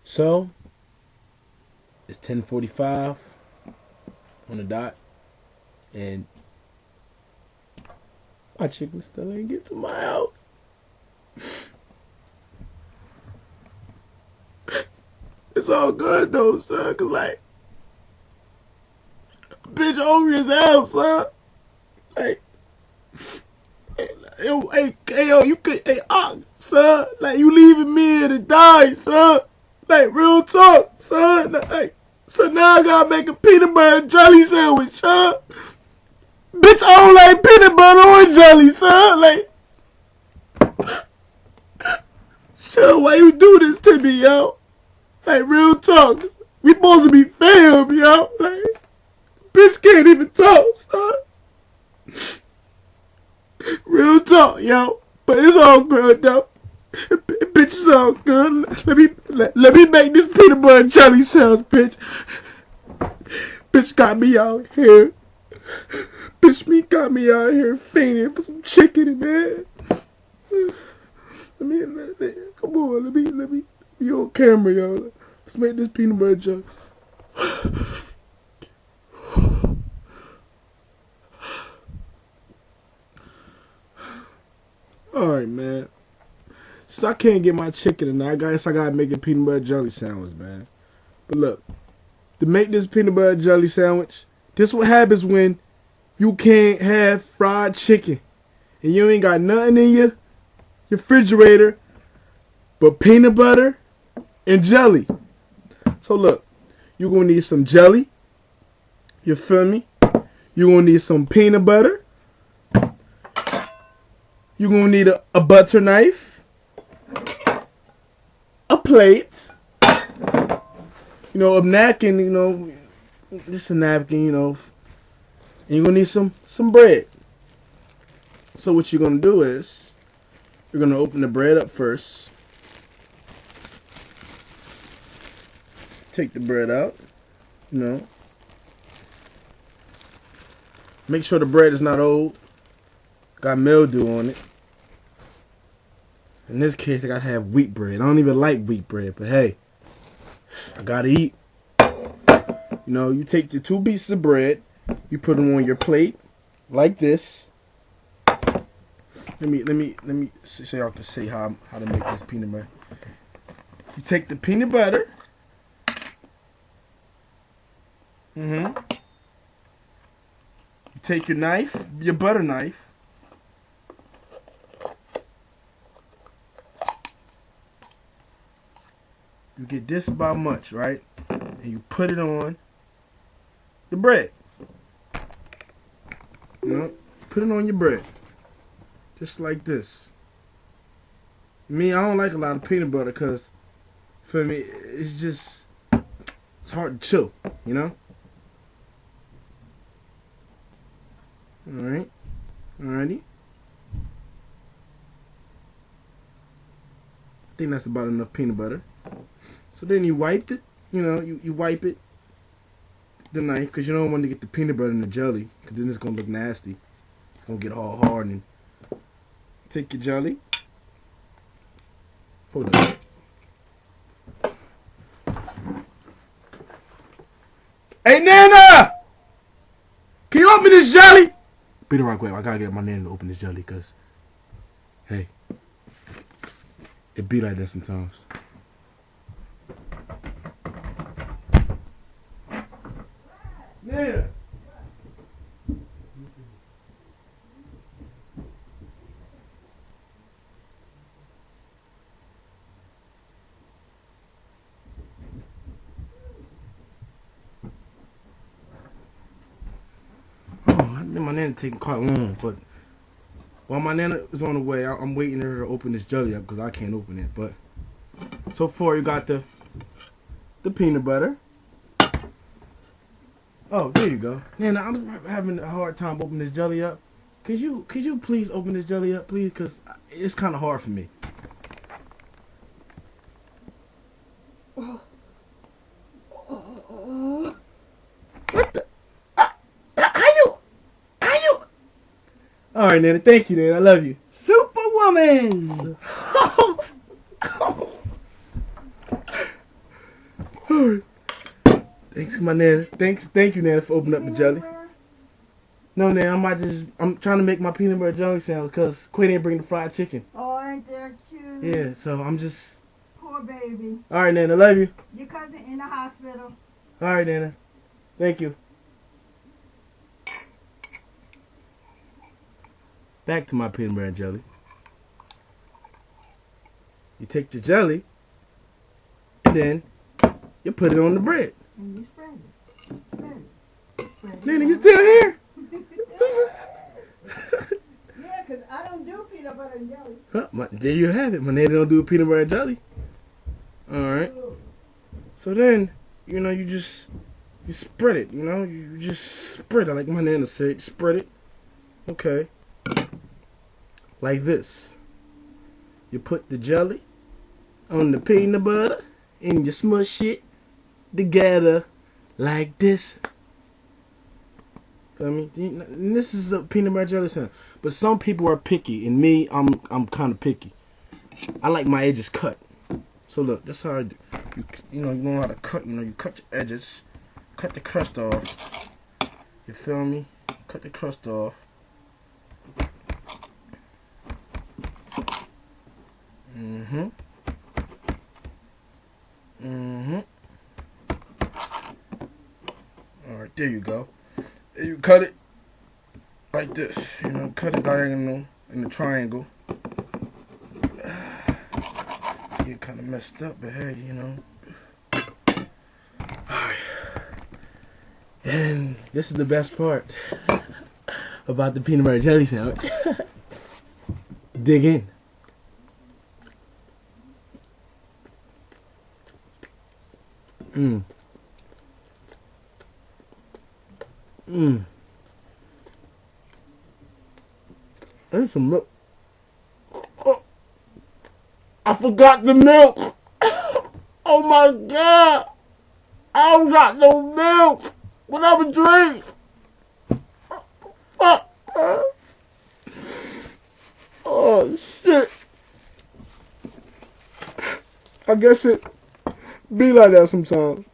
So it's 10:45 on the dot, and my chicken still ain't get to my house. It's all good though, son. Cause like, bitch hungry as hell, son. Like, yo, you could, son. Like, you leaving me here to die, son. Like, real talk, son. Like, so now I gotta make a peanut butter and jelly sandwich, son. Bitch, I don't like peanut butter or jelly, son. Like, son, why you do this to me, yo? Like, real talk. We supposed to be fam, yo. Like, bitch can't even talk, son. Real talk, yo. But it's all good, though. Bitch, it's all good. Let me make this peanut butter and jelly sandwich, bitch. Bitch got me out here. Got me out here fainting for some chicken, man. Come on, let me be on camera, yo. Let's make this peanut butter jelly. Alright, man. So I can't get my chicken tonight. I guess I gotta make a peanut butter jelly sandwich, man. But look, to make this peanut butter jelly sandwich, this what happens when you can't have fried chicken and you ain't got nothing in your refrigerator but peanut butter and jelly. So look, you're gonna need some jelly. You feel me? You're gonna need some peanut butter. You're gonna need a butter knife, a plate, a napkin, just a napkin, and you're gonna need some bread. So what you're gonna do is you're gonna open the bread up first. Take the bread out, Make sure the bread is not old. Got mildew on it. In this case, I gotta have wheat bread. I don't even like wheat bread, but hey, I gotta eat. You take the 2 pieces of bread, you put them on your plate, like this. Let me so y'all can see how to make this peanut butter. You take the peanut butter. You take your knife, your butter knife. You get this about much, right? And you put it on the bread. Put it on your bread. Just like this. Me, I don't like a lot of peanut butter because, for me, it's hard to chew, Alright. Alrighty. I think that's about enough peanut butter. So then you wiped it, you wipe it, the knife, because you don't want to get the peanut butter in the jelly, because then it's going to look nasty. It's going to get all hard. And take your jelly. Hold on. Hey, Nana! Can you open this jelly? Be the right way. I got to get my Nana to open this jelly, because, hey, it be like that sometimes. Yeah. I think my Nana taking quite long, but while my Nana is on the way, I'm waiting for her to open this jelly up because I can't open it. But so far, you got the peanut butter. Oh, there you go. Nana, I'm having a hard time opening this jelly up. Could you please open this jelly up, please? Because it's kind of hard for me. What the? How you? All right, Nana. Thank you, Nana. I love you. Superwoman! Thanks, my Nana. Thank you, Nana, for opening up the jelly. No, Nana, I'm trying to make my peanut butter jelly sandwich because Quay didn't bring the fried chicken. Oh, ain't that cute? Yeah, so I'm just... Poor baby. All right, Nana, love you. Your cousin in the hospital. All right, Nana. Thank you. Back to my peanut butter jelly. You take the jelly, and then you put it on the bread. And you spread it. Spread it. Nana, you still here? Yeah, because I don't do peanut butter and jelly. Huh, there you have it. My Nana don't do peanut butter jelly. All right. So then, you know, you spread it, you know. You just spread it, like my Nana said. Spread it. Okay. Like this. You put the jelly on the peanut butter and you smush it together like this. Feel me? And this is a peanut butter jelly sandwich. But some people are picky, and me, I'm kind of picky. I like my edges cut. So look, that's how I do. You know how to cut. You know, you cut your edges, cut the crust off. You feel me? Cut the crust off. Alright, there you go. You cut it like this. You know, cut it diagonal in the triangle. It's getting kind of messed up, but hey, you know. Alright. And this is the best part about the peanut butter jelly sandwich. Dig in. There's some milk. Oh, I forgot the milk. Oh my God. I don't got no milk. What I'm a drink? Oh shit. I guess it be like that sometimes.